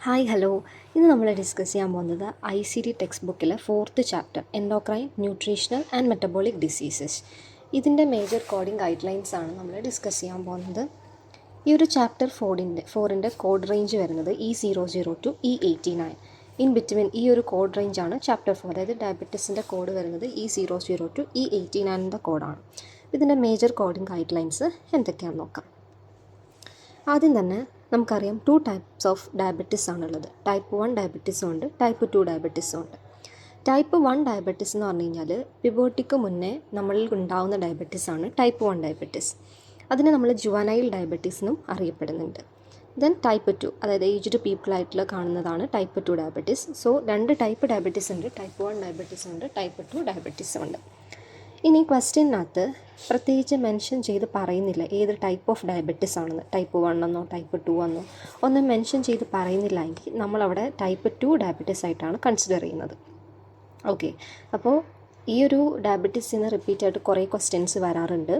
Hi hello. ഇന്ന് നമ്മൾ discuss ചെയ്യാൻ പോകുന്നത് ICT text book 4th chapter endocrine, nutritional and metabolic diseases. ഇതിൻ്റെ മേജർ കോഡിംഗ് ഗൈഡ് ലൈൻസ് ആണ് നമ്മൾ ഡിസ്കസ് ചെയ്യാൻ പോകുന്നത്. ഈ ഒരു ചാപ്റ്റർ 4ൻ്റെ കോഡ് റേഞ്ച് വരുന്നത് E00 to E89. In between ഈ ഒരു കോഡ് റേഞ്ചാണ് ചാപ്റ്റർ 4, അതായത് ഡയബറ്റീസിൻ്റെ കോഡ് വരുന്നത് E00 to E89 കോഡാണ്. ഇതിൻ്റെ മേജർ കോഡിംഗ് ഗൈഡ് ലൈൻസ് എന്തൊക്കെയാണെന്ന് നോക്കാം. ആദ്യം തന്നെ നമുക്കറിയാം 2 ടൈപ്സ് ഓഫ് ഡയബറ്റീസ് ആണുള്ളത്. ടൈപ്പ് 1 ഡയബറ്റീസും ഉണ്ട്, ടൈപ്പ് 2 ഡയബറ്റീസും ഉണ്ട്. ടൈപ്പ് 1 ഡയബറ്റീസ് എന്ന് പറഞ്ഞു കഴിഞ്ഞാൽ പ്യൂബർട്ടിക്ക് മുന്നേ നമ്മളിൽ ഉണ്ടാകുന്ന ഡയബറ്റീസാണ് ടൈപ്പ് 1 ഡയബറ്റീസ്. അതിനെ നമ്മൾ ജുവനൈൽ ഡയബറ്റീസ് എന്നും അറിയപ്പെടുന്നുണ്ട്. ദെൻ ടൈപ്പ് 2, അതായത് ഏജ്ഡ് പീപ്പിളായിട്ടുള്ള കാണുന്നതാണ് type 2 diabetes. So 2 type diabetes ഉണ്ട്, ടൈപ്പ് 1 ഡയബറ്റീസ് ഉണ്ട്, ടൈപ്പ് 2 ഡയബറ്റീസും ഉണ്ട്. ഇനി ക്വസ്റ്റ്യനകത്ത് പ്രത്യേകിച്ച് മെൻഷൻ ചെയ്ത് പറയുന്നില്ല ഏത് ടൈപ്പ് ഓഫ് ഡയബറ്റീസ് ആണെന്ന്, ടൈപ്പ് 1 എന്നോ ടൈപ്പ് 2 എന്നോ ഒന്നും മെൻഷൻ ചെയ്ത് പറയുന്നില്ല എങ്കിൽ നമ്മളവിടെ ടൈപ്പ് 2 ഡയബറ്റീസ് ആയിട്ടാണ് കൺസിഡർ ചെയ്യുന്നത്. ഓക്കെ, അപ്പോൾ ഈ ഒരു ഡയബറ്റീസിൽ നിന്ന് റിപ്പീറ്റ് ആയിട്ട് കുറേ ക്വസ്റ്റ്യൻസ് വരാറുണ്ട്.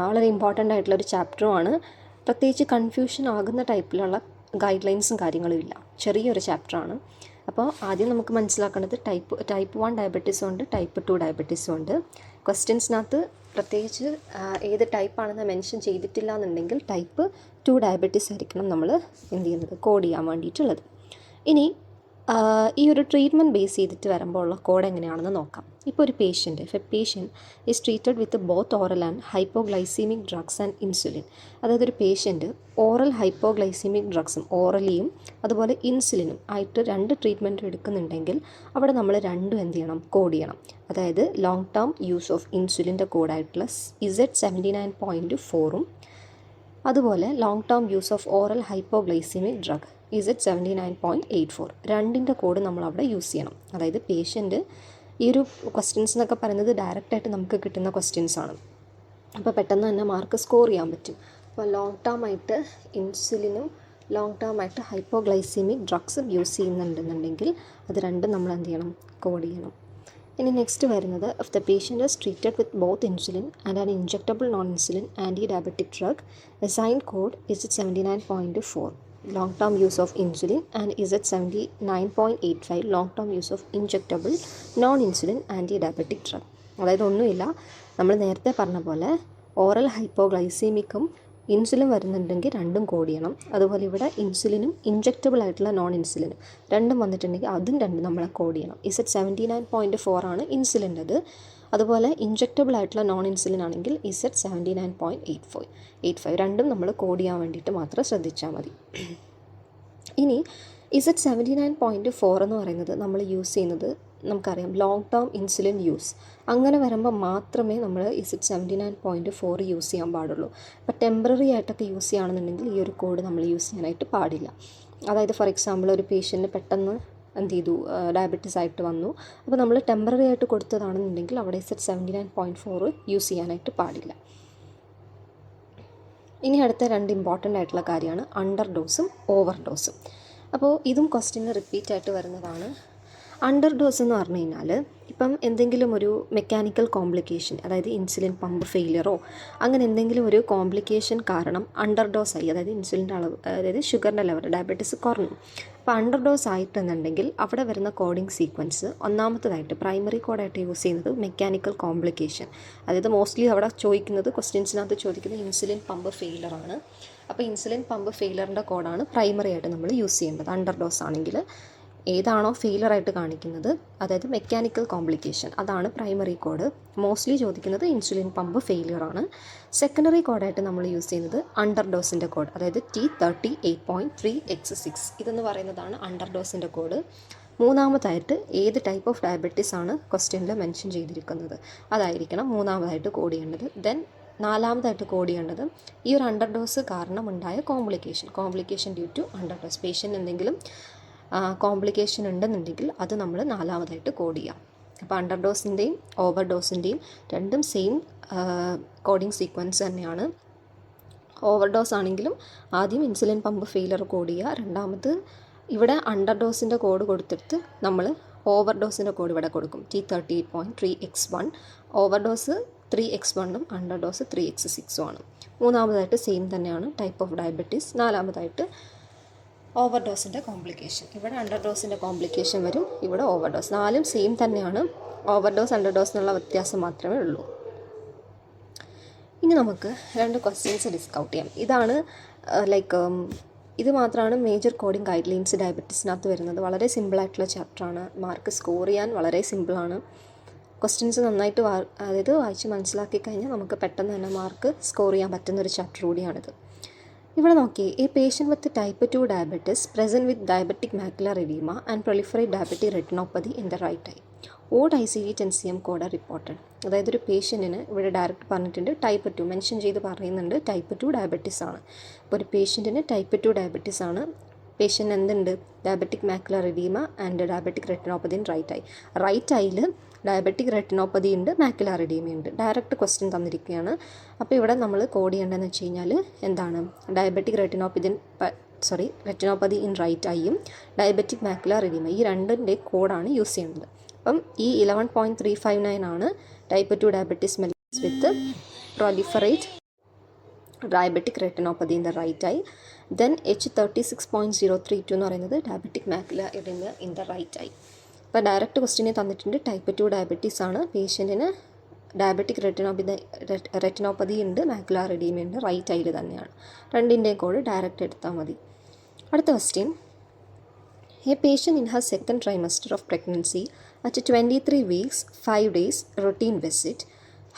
വളരെ ഇമ്പോർട്ടൻ്റ് ആയിട്ടുള്ളൊരു ചാപ്റ്ററുമാണ്. പ്രത്യേകിച്ച് കൺഫ്യൂഷൻ ആകുന്ന ടൈപ്പിലുള്ള ഗൈഡ് ലൈൻസും കാര്യങ്ങളും ഇല്ല, ചെറിയൊരു ചാപ്റ്ററാണ്. അപ്പോൾ ആദ്യം നമുക്ക് മനസ്സിലാക്കേണ്ടത് ടൈപ്പ് 1 ഡയബറ്റീസും ഉണ്ട്, ടൈപ്പ് 2 ഡയബറ്റീസും ഉണ്ട്. ക്വസ്റ്റ്യൻസിനകത്ത് പ്രത്യേകിച്ച് ഏത് ടൈപ്പാണെന്ന് മെൻഷൻ ചെയ്തിട്ടില്ല എന്നുണ്ടെങ്കിൽ ടൈപ്പ് 2 ഡയബറ്റീസ് ആയിരിക്കണം നമ്മൾ എന്ത് ചെയ്യുന്നത്, കോഡ് ചെയ്യാൻ വേണ്ടിയിട്ടുള്ളത്. ഇനി ഈ ഒരു ട്രീറ്റ്മെൻറ്റ് ബേസ് ചെയ്തിട്ട് വരുമ്പോൾ ഉള്ള കോഡ് എങ്ങനെയാണെന്ന് നോക്കാം. ഇപ്പോൾ ഒരു patient is treated with both oral and hypoglycaemic drugs and insulin. അതായത് ഒരു പേഷ്യൻറ്റ് ഓറൽ ഹൈപ്പോഗ്ലൈസീമിക് ഡ്രഗ്സും ഓറലിയും അതുപോലെ ഇൻസുലിനും ആയിട്ട് 2 ട്രീറ്റ്മെൻറ്റ് എടുക്കുന്നുണ്ടെങ്കിൽ അവിടെ നമ്മൾ രണ്ടും എന്ത് ചെയ്യണം, കോഡ് ചെയ്യണം. അതായത് ലോങ് ടേം യൂസ് ഓഫ് ഇൻസുലിൻ്റെ കോഡായിട്ടുള്ള Z79.4ഉം അതുപോലെ long term use of oral hypoglycaemic drug Z79.84 രണ്ടിൻ്റെ കോഡ് നമ്മളവിടെ യൂസ് ചെയ്യണം. അതായത് പേഷ്യൻറ്റ് ഈ ഒരു ക്വസ്റ്റ്യൻസ് എന്നൊക്കെ പറയുന്നത് ഡയറക്റ്റായിട്ട് നമുക്ക് കിട്ടുന്ന ക്വസ്റ്റ്യൻസാണ്. അപ്പോൾ പെട്ടെന്ന് തന്നെ മാർക്ക് സ്കോർ ചെയ്യാൻ പറ്റും. അപ്പോൾ ലോങ് ടേം ആയിട്ട് ഇൻസുലിനും ലോങ് ടേം ആയിട്ട് ഹൈപ്പോഗ്ലൈസീമിക് ഡ്രഗ്സും യൂസ് ചെയ്യുന്നുണ്ടെന്നുണ്ടെങ്കിൽ അത് രണ്ടും നമ്മൾ എന്ത് ചെയ്യണം, കോഡ് ചെയ്യണം. ഇനി നെക്സ്റ്റ് വരുന്നത് if the patient is treated with both insulin and an injectable non insulin anti diabetic drug assign code Z79.4 long term use of insulin and Z79.85 long term use of injectable non insulin anti diabetic drug. അതായത് ഒന്നുമില്ല, നമ്മൾ നേരത്തെ പറഞ്ഞ പോലെ oral ഹൈപ്പോഗ്ലൈസീമിക്കും insulin വരുന്നുണ്ടെങ്കിൽ രണ്ടും code ചെയ്യണം. അതുപോലെ ഇവിടെ ഇൻസുലിനും ഇൻജെക്റ്റബിൾ ആയിട്ടുള്ള നോൺ ഇൻസുലിനും രണ്ടും വന്നിട്ടുണ്ടെങ്കിൽ അതും രണ്ടും നമ്മൾ കോഡ് ചെയ്യണം. Z79.4 ആണ് ഇൻസുലിൻ്റെത്. അതുപോലെ ഇൻജെക്റ്റബിൾ ആയിട്ടുള്ള നോൺ ഇൻസുലിൻ ആണെങ്കിൽ Z79.85 രണ്ടും നമ്മൾ കോഡ് ചെയ്യാൻ വേണ്ടിയിട്ട് മാത്രം ശ്രദ്ധിച്ചാൽ മതി. ഇനി Z79.4 എന്ന് പറയുന്നത് നമ്മൾ യൂസ് ചെയ്യുന്നത് നമുക്കറിയാം ലോങ് ടേം ഇൻസുലിൻ യൂസ്. അങ്ങനെ വരുമ്പോൾ മാത്രമേ നമ്മൾ Z79.4 യൂസ് ചെയ്യാൻ പാടുള്ളൂ. അപ്പോൾ ടെമ്പററി ആയിട്ടൊക്കെ യൂസ് ചെയ്യുകയാണെന്നുണ്ടെങ്കിൽ ഈ ഒരു കോഡ് നമ്മൾ യൂസ് ചെയ്യാനായിട്ട് പാടില്ല. അതായത് ഫോർ എക്സാമ്പിൾ ഒരു പേഷ്യൻറ്റിന് പെട്ടെന്ന് എന്ത് ചെയ്തു, ഡയബറ്റീസ് ആയിട്ട് വന്നു. അപ്പോൾ നമ്മൾ ടെമ്പററി ആയിട്ട് കൊടുത്തതാണെന്നുണ്ടെങ്കിൽ അവിടെ Z79.4 യൂസ് ചെയ്യാനായിട്ട് പാടില്ല. ഇനി അടുത്ത 2 ഇമ്പോർട്ടൻ്റ് ആയിട്ടുള്ള കാര്യമാണ് അണ്ടർ ഡോസും ഓവർ ഡോസും. അപ്പോൾ ഇതും ക്വസ്റ്റ്യന് റിപ്പീറ്റ് ആയിട്ട് വരുന്നതാണ്. അണ്ടർ ഡോസ് എന്ന് പറഞ്ഞു കഴിഞ്ഞാൽ ഇപ്പം എന്തെങ്കിലും ഒരു മെക്കാനിക്കൽ കോംപ്ലിക്കേഷൻ, അതായത് ഇൻസുലിൻ പമ്പ് ഫെയിലിയറോ അങ്ങനെ എന്തെങ്കിലും ഒരു കോംപ്ലിക്കേഷൻ കാരണം അണ്ടർ ഡോസ് ആയി, അതായത് ഇൻസുലിൻ്റെ അളവ്, അതായത് ഷുഗറിൻ്റെ ലെവൽ, ഡയബറ്റീസ് കുറഞ്ഞു. അപ്പോൾ അണ്ടർ ഡോസ് ആയിട്ടുണ്ടെന്നുണ്ടെങ്കിൽ അവിടെ വരുന്ന കോഡിംഗ് സീക്വൻസ് ഒന്നാമത്തതായിട്ട് പ്രൈമറി കോഡായിട്ട് യൂസ് ചെയ്യുന്നത് മെക്കാനിക്കൽ കോംപ്ലിക്കേഷൻ. അതായത് മോസ്റ്റ്ലി അവിടെ ചോദിക്കുന്നത്, ക്വസ്റ്റ്യൻസിനകത്ത് ചോദിക്കുന്നത് ഇൻസുലിൻ പമ്പ് ഫെയിലറാണ്. അപ്പോൾ ഇൻസുലിൻ പമ്പ് ഫെയിലറിൻ്റെ കോഡാണ് പ്രൈമറി ആയിട്ട് നമ്മൾ യൂസ് ചെയ്യേണ്ടത്. അണ്ടർ ഡോസ് ആണെങ്കിൽ ഏതാണോ ഫെയിലറായിട്ട് കാണിക്കുന്നത്, അതായത് മെക്കാനിക്കൽ കോംപ്ലിക്കേഷൻ, അതാണ് പ്രൈമറി കോഡ്. മോസ്റ്റ്ലി ചോദിക്കുന്നത് ഇൻസുലിൻ പമ്പ് ഫെയിലിയറാണ്. സെക്കൻഡറി കോഡായിട്ട് നമ്മൾ യൂസ് ചെയ്യുന്നത് അണ്ടർ ഡോസിൻ്റെ കോഡ്, അതായത് T38.3X6 ഇതെന്ന് പറയുന്നതാണ് അണ്ടർ ഡോസിൻ്റെ കോഡ്. മൂന്നാമതായിട്ട് ഏത് ടൈപ്പ് ഓഫ് ഡയബറ്റീസ് ആണ് ക്വസ്റ്റ്യനിൽ മെൻഷൻ ചെയ്തിരിക്കുന്നത് അതായിരിക്കണം മൂന്നാമതായിട്ട് കോഡ് ചെയ്യേണ്ടത്. ദെൻ നാലാമതായിട്ട് കോഡ് ചെയ്യേണ്ടത് ഈ ഒരു അണ്ടർ ഡോസ് കാരണം ഉണ്ടായ complication due to under dose. Patient എന്തെങ്കിലും കോംപ്ലിക്കേഷൻ ഉണ്ടെന്നുണ്ടെങ്കിൽ അത് നമ്മൾ നാലാമതായിട്ട് കോഡ് ചെയ്യാം. അപ്പോൾ അണ്ടർ ഡോസിൻ്റെയും ഓവർ ഡോസിൻ്റെയും രണ്ടും സെയിം കോഡിംഗ് സീക്വൻസ് തന്നെയാണ്. ഓവർ ഡോസ് ആണെങ്കിലും ആദ്യം ഇൻസുലിൻ പമ്പ് ഫെയിലർ കോഡ് ചെയ്യുക, രണ്ടാമത് ഇവിടെ അണ്ടർ ഡോസിൻ്റെ കോഡ് കൊടുത്തിട്ട് നമ്മൾ ഓവർ ഡോസിൻ്റെ കോഡ് ഇവിടെ കൊടുക്കും, T38.3X1. ഓവർ ഡോസ് 3X1ഉം അണ്ടർ ഡോസ് 3X6ഉം ആണ്. മൂന്നാമതായിട്ട് സെയിം തന്നെയാണ് ടൈപ്പ് ഓഫ് ഡയബറ്റീസ്. നാലാമതായിട്ട് ഓവർഡോസിൻ്റെ കോംപ്ലിക്കേഷൻ. ഇവിടെ അണ്ടർ ഡോസിൻ്റെ കോംപ്ലിക്കേഷൻ വരും, ഇവിടെ ഓവർഡോസ്. നാലും സെയിം തന്നെയാണ്, ഓവർഡോസ് അണ്ടർ ഡോസ് എന്നുള്ള വ്യത്യാസം മാത്രമേ ഉള്ളൂ. ഇനി നമുക്ക് 2 ക്വസ്റ്റ്യൻസ് ഡിസ്കൗട്ട് ചെയ്യാം. ഇതാണ് ഇത് മാത്രമാണ് മേജർ കോഡിംഗ് ഗൈഡ് ലൈൻസ് ഡയബറ്റീസിനകത്ത് വരുന്നത്. വളരെ സിമ്പിളായിട്ടുള്ള ചാപ്റ്ററാണ്. മാർക്ക് സ്കോർ ചെയ്യാൻ വളരെ സിമ്പിളാണ്. ക്വസ്റ്റ്യൻസ് നന്നായിട്ട് വായിച്ച് മനസ്സിലാക്കി കഴിഞ്ഞാൽ നമുക്ക് പെട്ടെന്ന് തന്നെ മാർക്ക് സ്കോർ ചെയ്യാൻ പറ്റുന്നൊരു ചാപ്റ്റർ കൂടിയാണിത്. ഇവിടെ നോക്കി, a patient with type 2 diabetes present with diabetic macular oedema and proliferate diabetic retinopathy in the right eye. ഓഡ് ICD-10-CM കോഡ് റിപ്പോർട്ടഡ്. അതായത് ഒരു പേഷ്യൻറ്റിന് ഇവിടെ ഡയറക്റ്റ് പറഞ്ഞിട്ടുണ്ട് ടൈപ്പ് 2 മെൻഷൻ ചെയ്ത് പറയുന്നുണ്ട്, ടൈപ്പ് 2 ഡയബറ്റിസ് ആണ്. അപ്പോൾ ഒരു പേഷ്യൻറ്റിന് ടൈപ്പ് 2 ഡയബറ്റിസ് ആണ്. പേഷ്യൻ്റ് എന്തുണ്ട്? Diabetic macular oedema and diabetic retinopathy in right eye. Right ഐയിൽ ഡയബറ്റിക് റെറ്റിനോപ്പതി ഉണ്ട്, മാക്കുലർ എഡീമയുണ്ട്. ഡയറക്റ്റ് ക്വസ്റ്റ്യൻ തന്നിരിക്കുകയാണ്. അപ്പോൾ ഇവിടെ നമ്മൾ കോഡ് ചെയ്യേണ്ടതെന്ന് വെച്ച് കഴിഞ്ഞാൽ എന്താണ്? ഡയബറ്റിക് റെറ്റിനോപ്പതി ഇൻ റൈറ്റ് ഐയും ഡയബറ്റിക് മാക്കുലർ എഡീമ, ഈ രണ്ടിൻ്റെ കോഡാണ് യൂസ് ചെയ്യുന്നത്. അപ്പം ഈ 11.359 ആണ് type 2 diabetes mellitus with proliferate diabetic retinopathy in the right eye. Then H36.032 എന്ന് പറയുന്നത് diabetic macular oedema in the right eye. അപ്പോൾ ഡയറക്റ്റ് ക്വസ്റ്റ്യനെ തന്നിട്ടുണ്ട്, ടൈപ്പ് 2 ഡയബറ്റീസ് ആണ്. പേഷ്യൻറ്റിന് ഡയബറ്റിക് റെറ്റിനോപ്പതി ഉണ്ട്, മാക്കുലർ എഡീമ ഉണ്ട്, റൈറ്റ് ഐയിൽ തന്നെയാണ്. രണ്ടിൻ്റെയും കോഡ് ഡയറക്റ്റ് എടുത്താൽ മതി. അടുത്ത question, a patient in her second trimester of pregnancy at 23 weeks 5 days routine visit,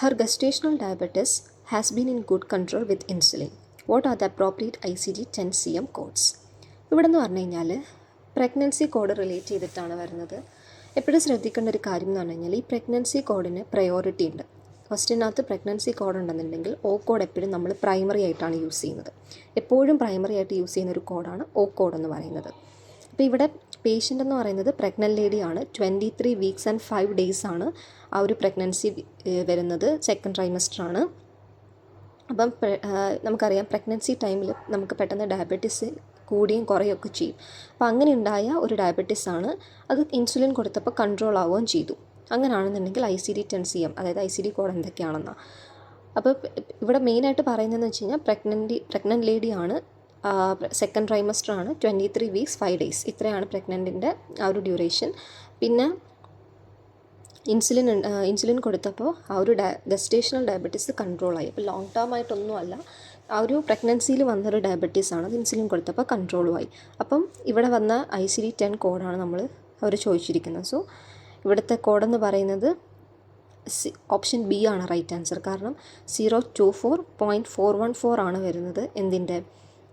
her gestational diabetes has been in good control with insulin. What are the appropriate ICD-10-CM codes? ഇവിടെ എന്ന് പറഞ്ഞു കഴിഞ്ഞാൽ pregnancy code relate ചെയ്തിട്ടാണ് വരുന്നത്. എപ്പോഴും ശ്രദ്ധിക്കേണ്ട ഒരു കാര്യം എന്ന് പറഞ്ഞു കഴിഞ്ഞാൽ ഈ പ്രഗ്നൻസി കോഡിന് പ്രയോറിറ്റി ഉണ്ട്. ക്വസ്റ്റ്യനകത്ത് പ്രഗ്നൻസി കോഡ് ഉണ്ടെന്നുണ്ടെങ്കിൽ O കോഡ് എപ്പോഴും നമ്മൾ പ്രൈമറി ആയിട്ടാണ് യൂസ് ചെയ്യുന്നത്. എപ്പോഴും പ്രൈമറി ആയിട്ട് യൂസ് ചെയ്യുന്ന ഒരു കോഡാണ് O കോഡ് എന്ന് പറയുന്നത്. അപ്പോൾ ഇവിടെ പേഷ്യൻ്റ് എന്ന് പറയുന്നത് പ്രഗ്നൻ്റ് ലേഡിയാണ്. 23 weeks and 5 days ആണ് ആ ഒരു പ്രഗ്നൻസി വരുന്നത്. സെക്കൻഡ് ട്രൈമസ്റ്റർ ആണ്. അപ്പം നമുക്കറിയാം പ്രഗ്നൻസി ടൈമിൽ നമുക്ക് പെട്ടെന്ന് ഡയബറ്റീസ് കൂടിയും കുറയുകയൊക്കെ ചെയ്യും. അപ്പോൾ അങ്ങനെ ഉണ്ടായ ഒരു ഡയബറ്റീസ് ആണ്. അത് ഇൻസുലിൻ കൊടുത്തപ്പോൾ കൺട്രോൾ ആവുകയും ചെയ്തു. അങ്ങനെയാണെന്നുണ്ടെങ്കിൽ ICD-10-CM, അതായത് ICD കോഡ് എന്തൊക്കെയാണെന്നാണ്. അപ്പോൾ ഇവിടെ മെയിനായിട്ട് പറയുന്നതെന്ന് വെച്ച് കഴിഞ്ഞാൽ പ്രഗ്നൻ്റ് ലേഡിയാണ്, സെക്കൻഡ് ട്രൈമസ്റ്റർ ആണ്, 23 weeks 5 days, ഇത്രയാണ് പ്രഗ്നൻറ്റിൻ്റെ ആ ഒരു ഡ്യൂറേഷൻ. പിന്നെ ഇൻസുലിൻ കൊടുത്തപ്പോൾ ആ ഒരു ഗസ്റ്റേഷണൽ ഡയബറ്റീസ് കൺട്രോളായി. അപ്പോൾ ലോങ് ടേം ആയിട്ടൊന്നുമല്ല, ആ ഒരു പ്രഗ്നൻസിയിൽ വന്നൊരു ഡയബറ്റീസാണ്, അത് ഇൻസുലിൻ കൊടുത്തപ്പോൾ കൺട്രോളുമായി. അപ്പം ഇവിടെ വന്ന ICD-10 കോഡാണ് നമ്മൾ അവർ ചോദിച്ചിരിക്കുന്നത്. സോ ഇവിടുത്തെ കോഡെന്ന് പറയുന്നത് ഓപ്ഷൻ ബി ആണ് റൈറ്റ് ആൻസർ. കാരണം 024.414 ആണ് വരുന്നത് എന്തിൻ്റെ,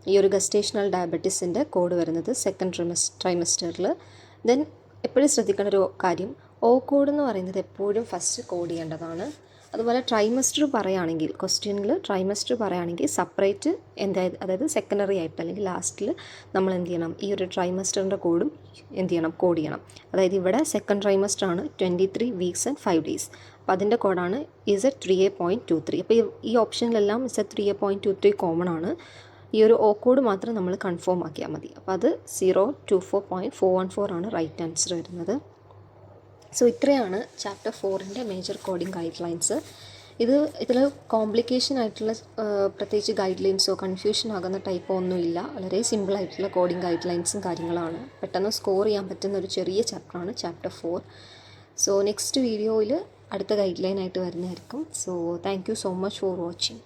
ഈ ഒരു ഗസ്റ്റേഷണൽ ഡയബറ്റീസിൻ്റെ കോഡ് വരുന്നത് സെക്കൻഡ് ട്രൈമസ്റ്ററിൽ. ദെൻ എപ്പോഴും ശ്രദ്ധിക്കേണ്ട ഒരു കാര്യം, O കോഡ് എന്ന് പറയുന്നത് എപ്പോഴും ഫസ്റ്റ് കോഡ് ചെയ്യേണ്ടതാണ്. അതുപോലെ ട്രൈമസ്റ്റർ പറയുകയാണെങ്കിൽ, ക്വസ്റ്റ്യനിൽ ട്രൈമസ്റ്റർ പറയുകയാണെങ്കിൽ സെപ്പറേറ്റ് അതായത് സെക്കൻഡറി ആയിട്ട് അല്ലെങ്കിൽ ലാസ്റ്റിൽ നമ്മൾ എന്ത് ചെയ്യണം, ഈ ഒരു ട്രൈമസ്റ്ററിൻ്റെ കോഡും എന്ത് ചെയ്യണം, കോഡ് ചെയ്യണം. അതായത് ഇവിടെ സെക്കൻഡ് ട്രൈമസ്റ്റർ ആണ്, 23 weeks and 5 days. അപ്പോൾ അതിൻ്റെ കോഡാണ് Z3A.23. അപ്പോൾ ഈ ഓപ്ഷനിലെല്ലാം Z3A.23 കോമൺ ആണ്. ഈ ഒരു O കോഡ് മാത്രം നമ്മൾ കൺഫേം ആക്കിയാൽ മതി. അപ്പോൾ അത് 024.414 ആണ് റൈറ്റ് ആൻസർ വരുന്നത്. സോ ഇത്രയാണ് ചാപ്റ്റർ 4ൻ്റെ മേജർ കോഡിംഗ് ഗൈഡ് ലൈൻസ്. ഇതിൽ കോംപ്ലിക്കേഷൻ ആയിട്ടുള്ള പ്രത്യേകിച്ച് ഗൈഡ് ലൈൻസോ കൺഫ്യൂഷൻ ആകുന്ന ടൈപ്പോ ഒന്നുമില്ല. വളരെ സിമ്പിളായിട്ടുള്ള കോഡിംഗ് ഗൈഡ് ലൈൻസും കാര്യങ്ങളാണ്. പെട്ടെന്ന് സ്കോർ ചെയ്യാൻ പറ്റുന്ന ഒരു ചെറിയ ചാപ്റ്ററാണ് ചാപ്റ്റർ 4. സോ നെക്സ്റ്റ് വീഡിയോയിൽ അടുത്ത ഗൈഡ് ലൈനായിട്ട് വരുന്നതായിരിക്കും. So thank you so much for watching.